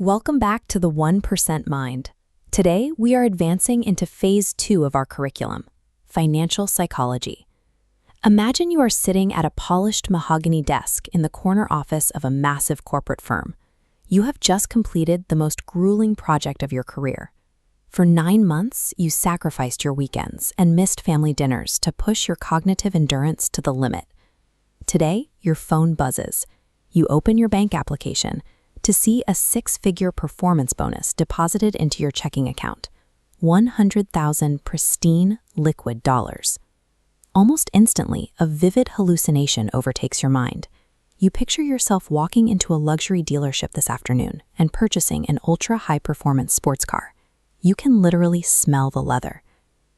Welcome back to the 1% Mind. Today, we are advancing into Phase 2 of our curriculum, Financial Psychology. Imagine you are sitting at a polished mahogany desk in the corner office of a massive corporate firm. You have just completed the most grueling project of your career. For 9 months, you sacrificed your weekends and missed family dinners to push your cognitive endurance to the limit. Today, your phone buzzes. You open your bank application to see a 6-figure performance bonus deposited into your checking account. 100,000 pristine, liquid dollars. Almost instantly, a vivid hallucination overtakes your mind. You picture yourself walking into a luxury dealership this afternoon and purchasing an ultra-high-performance sports car. You can literally smell the leather.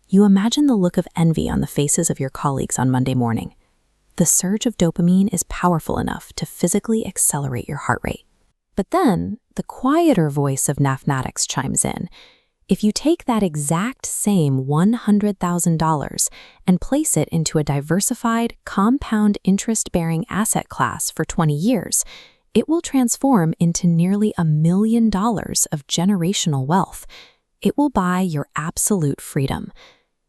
You imagine the look of envy on the faces of your colleagues on Monday morning. The surge of dopamine is powerful enough to physically accelerate your heart rate. But then, the quieter voice of mathematics chimes in. If you take that exact same $100,000 and place it into a diversified, compound interest-bearing asset class for 20 years, it will transform into nearly $1 million of generational wealth. It will buy your absolute freedom.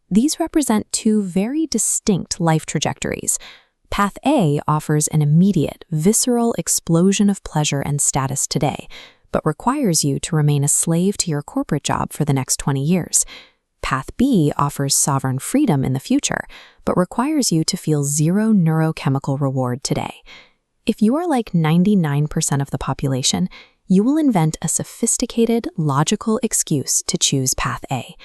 These represent two very distinct life trajectories. Path A offers an immediate, visceral explosion of pleasure and status today, but requires you to remain a slave to your corporate job for the next 20 years. Path B offers sovereign freedom in the future, but requires you to feel zero neurochemical reward today. If you are like 99% of the population, you will invent a sophisticated, logical excuse to choose Path A.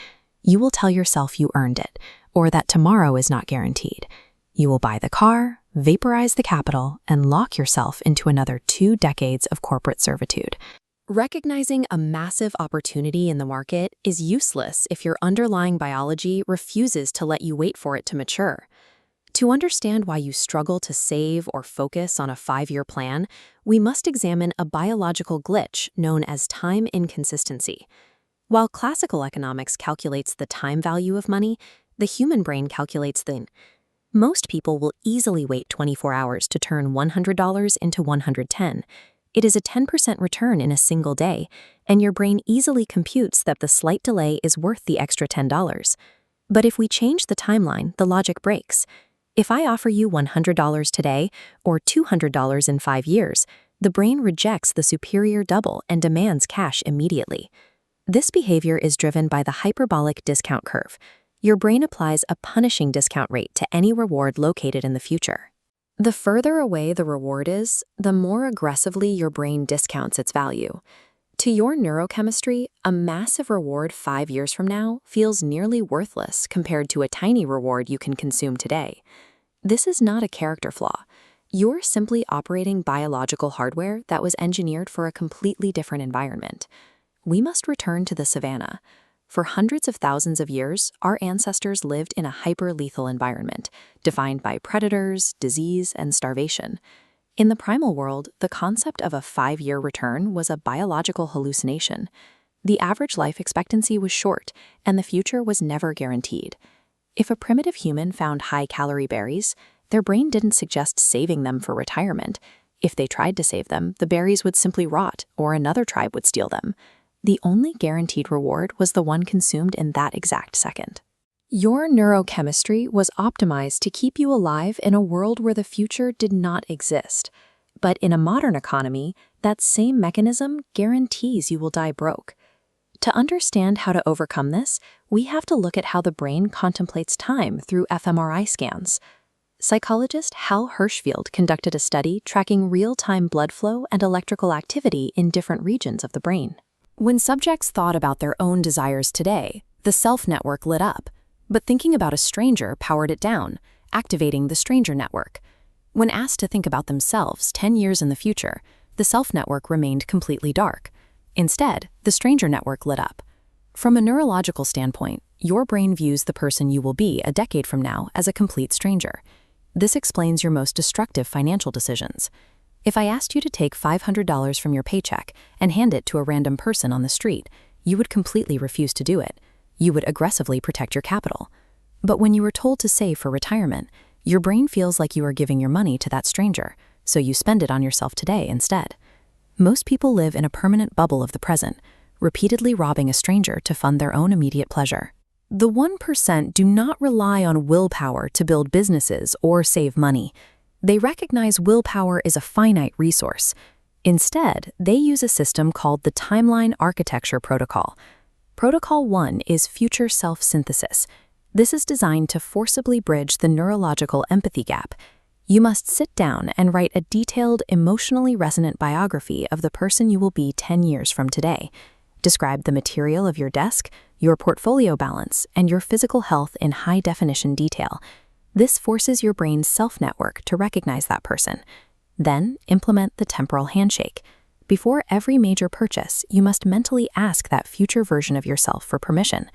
You will tell yourself you earned it, or that tomorrow is not guaranteed. You will buy the car, vaporize the capital, and lock yourself into another 2 decades of corporate servitude. Recognizing a massive opportunity in the market is useless if your underlying biology refuses to let you wait for it to mature. To understand why you struggle to save or focus on a 5-year plan, we must examine a biological glitch known as time inconsistency. While classical economics calculates the time value of money, the human brain calculates the Most people will easily wait 24 hours to turn $100 into $110. It is a 10% return in a single day, and your brain easily computes that the slight delay is worth the extra $10. But if we change the timeline, the logic breaks. If I offer you $100 today or $200 in 5 years, the brain rejects the superior double and demands cash immediately. This behavior is driven by the hyperbolic discount curve. Your brain applies a punishing discount rate to any reward located in the future. The further away the reward is, the more aggressively your brain discounts its value. To your neurochemistry, a massive reward 5 years from now feels nearly worthless compared to a tiny reward you can consume today. This is not a character flaw. You're simply operating biological hardware that was engineered for a completely different environment. We must return to the savannah. For hundreds of thousands of years, our ancestors lived in a hyper-lethal environment, defined by predators, disease, and starvation. In the primal world, the concept of a 5-year return was a biological hallucination. The average life expectancy was short, and the future was never guaranteed. If a primitive human found high-calorie berries, their brain didn't suggest saving them for retirement. If they tried to save them, the berries would simply rot, or another tribe would steal them. The only guaranteed reward was the one consumed in that exact second. Your neurochemistry was optimized to keep you alive in a world where the future did not exist. But in a modern economy, that same mechanism guarantees you will die broke. To understand how to overcome this, we have to look at how the brain contemplates time through fMRI scans. Psychologist Hal Hershfield conducted a study tracking real-time blood flow and electrical activity in different regions of the brain. When subjects thought about their own desires today, the self network lit up, but thinking about a stranger powered it down, activating the stranger network. When asked to think about themselves 10 years in the future, the self network remained completely dark. Instead, the stranger network lit up. From a neurological standpoint, your brain views the person you will be a decade from now as a complete stranger. This explains your most destructive financial decisions. If I asked you to take $500 from your paycheck and hand it to a random person on the street, you would completely refuse to do it. You would aggressively protect your capital. But when you were told to save for retirement, your brain feels like you are giving your money to that stranger, so you spend it on yourself today instead. Most people live in a permanent bubble of the present, repeatedly robbing a stranger to fund their own immediate pleasure. The 1% do not rely on willpower to build businesses or save money. They recognize willpower is a finite resource. Instead, they use a system called the Timeline Architecture Protocol. Protocol 1 is future self-synthesis. This is designed to forcibly bridge the neurological empathy gap. You must sit down and write a detailed, emotionally resonant biography of the person you will be 10 years from today. Describe the material of your desk, your portfolio balance, and your physical health in high-definition detail. This forces your brain's self-network to recognize that person. Then, implement the temporal handshake. Before every major purchase, you must mentally ask that future version of yourself for permission.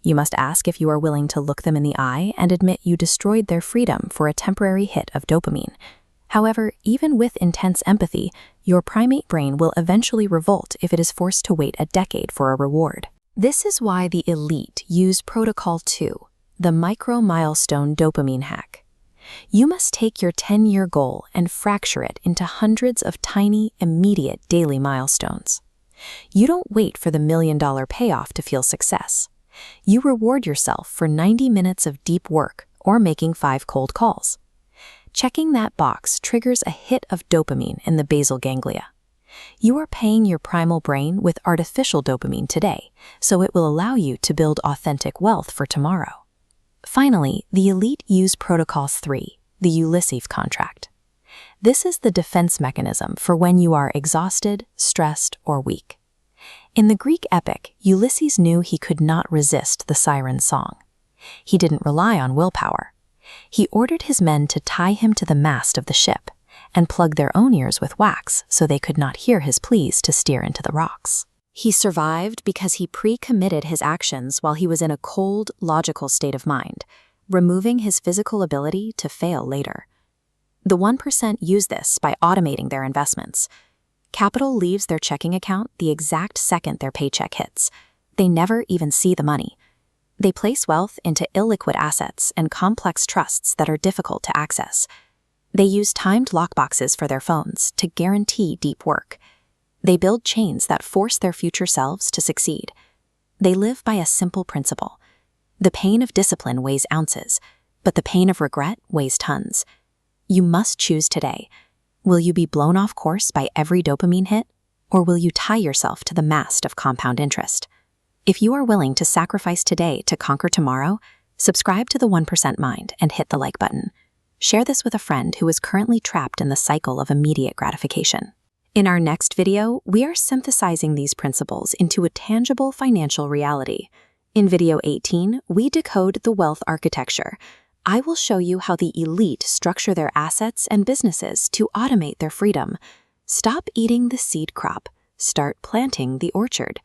You must ask if you are willing to look them in the eye and admit you destroyed their freedom for a temporary hit of dopamine. However, even with intense empathy, your primate brain will eventually revolt if it is forced to wait a decade for a reward. This is why the elite use Protocol 2, the micro-milestone dopamine hack. You must take your 10-year goal and fracture it into hundreds of tiny, immediate daily milestones. You don't wait for the million-dollar payoff to feel success. You reward yourself for 90 minutes of deep work or making 5 cold calls. Checking that box triggers a hit of dopamine in the basal ganglia. You are paying your primal brain with artificial dopamine today, so it will allow you to build authentic wealth for tomorrow. Finally, the elite use Protocol 3, the Ulysses contract. This is the defense mechanism for when you are exhausted, stressed, or weak. In the Greek epic, Ulysses knew he could not resist the siren's song. He didn't rely on willpower. He ordered his men to tie him to the mast of the ship and plug their own ears with wax so they could not hear his pleas to steer into the rocks. He survived because he pre-committed his actions while he was in a cold, logical state of mind, removing his physical ability to fail later. The 1% use this by automating their investments. Capital leaves their checking account the exact second their paycheck hits. They never even see the money. They place wealth into illiquid assets and complex trusts that are difficult to access. They use timed lockboxes for their phones to guarantee deep work. They build chains that force their future selves to succeed. They live by a simple principle. The pain of discipline weighs ounces, but the pain of regret weighs tons. You must choose today. Will you be blown off course by every dopamine hit, or will you tie yourself to the mast of compound interest? If you are willing to sacrifice today to conquer tomorrow, subscribe to the 1% Mind and hit the like button. Share this with a friend who is currently trapped in the cycle of immediate gratification. In our next video, we are synthesizing these principles into a tangible financial reality. In video 18, we decode the wealth architecture. I will show you how the elite structure their assets and businesses to automate their freedom. Stop eating the seed crop. Start planting the orchard.